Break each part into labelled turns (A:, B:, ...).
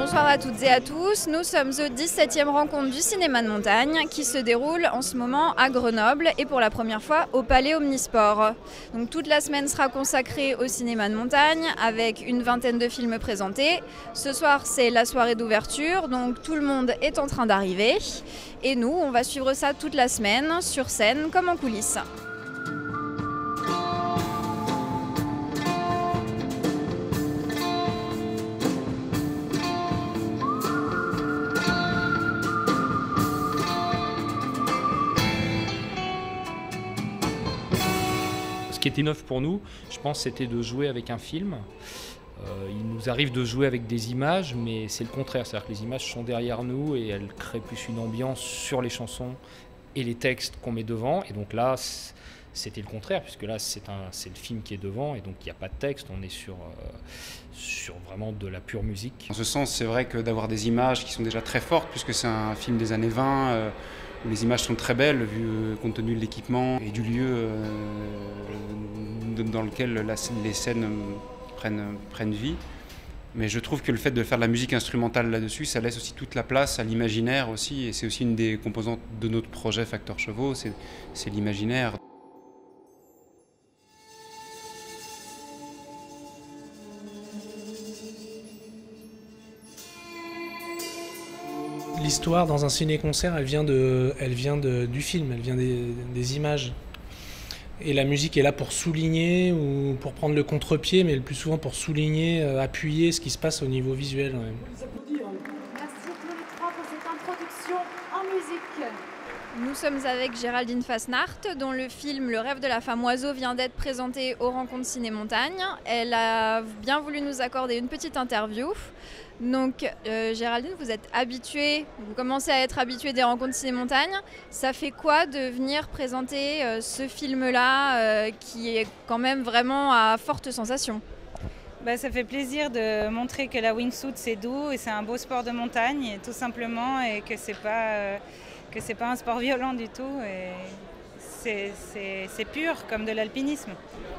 A: Bonsoir à toutes et à tous, nous sommes au 17e rencontre du cinéma de montagne qui se déroule en ce moment à Grenoble et pour la première fois au Palais Omnisport. Donc toute la semaine sera consacrée au cinéma de montagne avec une vingtaine de films présentés. Ce soir c'est la soirée d'ouverture, donc tout le monde est en train d'arriver et nous on va suivre ça toute la semaine sur scène comme en coulisses.
B: Ce qui était neuf pour nous, je pense, c'était de jouer avec un film. Il nous arrive de jouer avec des images, mais c'est le contraire. C'est-à-dire que les images sont derrière nous et elles créent plus une ambiance sur les chansons et les textes qu'on met devant. Et donc là, c'était le contraire, puisque là, c'est le film qui est devant et donc il n'y a pas de texte. On est sur vraiment de la pure musique.
C: En ce sens, c'est vrai que d'avoir des images qui sont déjà très fortes, puisque c'est un film des années 20, où les images sont très belles, compte tenu de l'équipement et du lieu dans lequel les scènes prennent vie. Mais je trouve que le fait de faire de la musique instrumentale là-dessus, ça laisse aussi toute la place à l'imaginaire aussi, et c'est aussi une des composantes de notre projet Facteur Chevaux, c'est l'imaginaire.
D: L'histoire dans un ciné-concert, elle vient du film, elle vient des images. Et la musique est là pour souligner ou pour prendre le contre-pied, mais le plus souvent pour souligner, appuyer ce qui se passe au niveau visuel. Ouais.
E: Merci à tous les trois pour cette introduction en musique.
A: Nous sommes avec Géraldine Fasnacht, dont le film Le rêve de la femme oiseau vient d'être présenté aux rencontres Ciné-Montagne. Elle a bien voulu nous accorder une petite interview. Donc Géraldine, vous êtes habituée, vous commencez à être habituée des rencontres Ciné-Montagne. Ça fait quoi de venir présenter ce film-là qui est quand même vraiment à forte sensation?
F: Ça fait plaisir de montrer que la wingsuit c'est doux et c'est un beau sport de montagne, tout simplement, et que c'est pas un sport violent du tout. Et c'est pur comme de l'alpinisme.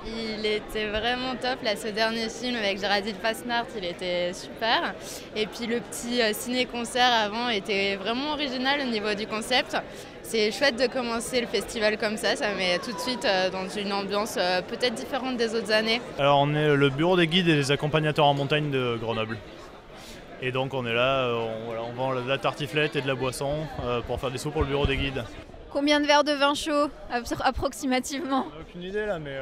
G: Il était vraiment top, là, ce dernier film avec Géraldine Fasnacht, il était super. Et puis le petit ciné-concert avant était vraiment original au niveau du concept. C'est chouette de commencer le festival comme ça met tout de suite dans une ambiance peut-être différente des autres années.
H: Alors on est le bureau des guides et des accompagnateurs en montagne de Grenoble. Et donc on est là, on vend de la tartiflette et de la boisson pour faire des sous pour le bureau des guides.
A: Combien de verres de vin chaud approximativement?
H: On n'a aucune idée là, mais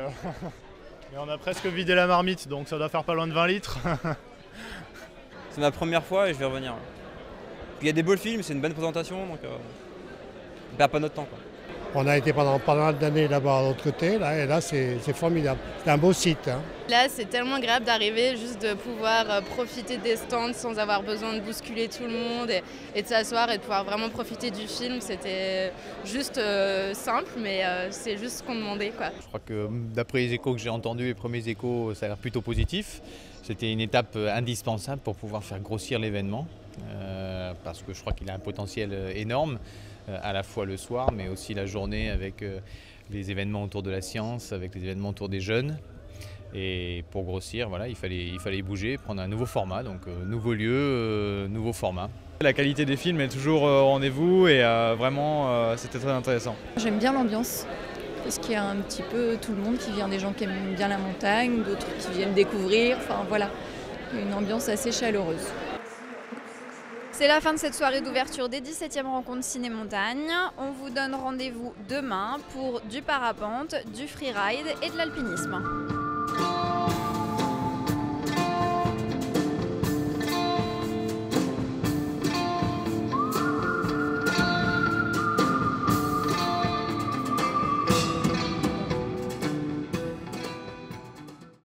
H: on a presque vidé la marmite, donc ça doit faire pas loin de 20 litres.
I: C'est ma première fois et je vais revenir. Il y a des beaux films, c'est une bonne présentation, donc on perd pas notre temps, quoi.
J: On a été pendant pas mal d'années là-bas de l'autre côté, là, et là c'est formidable. C'est un beau site. Hein.
G: Là, c'est tellement agréable d'arriver, juste de pouvoir profiter des stands sans avoir besoin de bousculer tout le monde et de s'asseoir et de pouvoir vraiment profiter du film. C'était juste simple, mais c'est juste ce qu'on demandait, quoi.
K: Je crois que d'après les échos que j'ai entendus, les premiers échos, ça a l'air plutôt positif. C'était une étape indispensable pour pouvoir faire grossir l'événement, parce que je crois qu'il a un potentiel énorme, à la fois le soir, mais aussi la journée avec les événements autour de la science, avec les événements autour des jeunes. Et pour grossir, voilà, il fallait bouger, prendre un nouveau format, donc nouveau lieu, nouveau format. La qualité des films est toujours au rendez-vous et vraiment c'était très intéressant.
L: J'aime bien l'ambiance, parce qu'il y a un petit peu tout le monde qui vient, des gens qui aiment bien la montagne, d'autres qui viennent découvrir, enfin voilà, une ambiance assez chaleureuse.
A: C'est la fin de cette soirée d'ouverture des 17e rencontres Ciné-Montagne. On vous donne rendez-vous demain pour du parapente, du freeride et de l'alpinisme.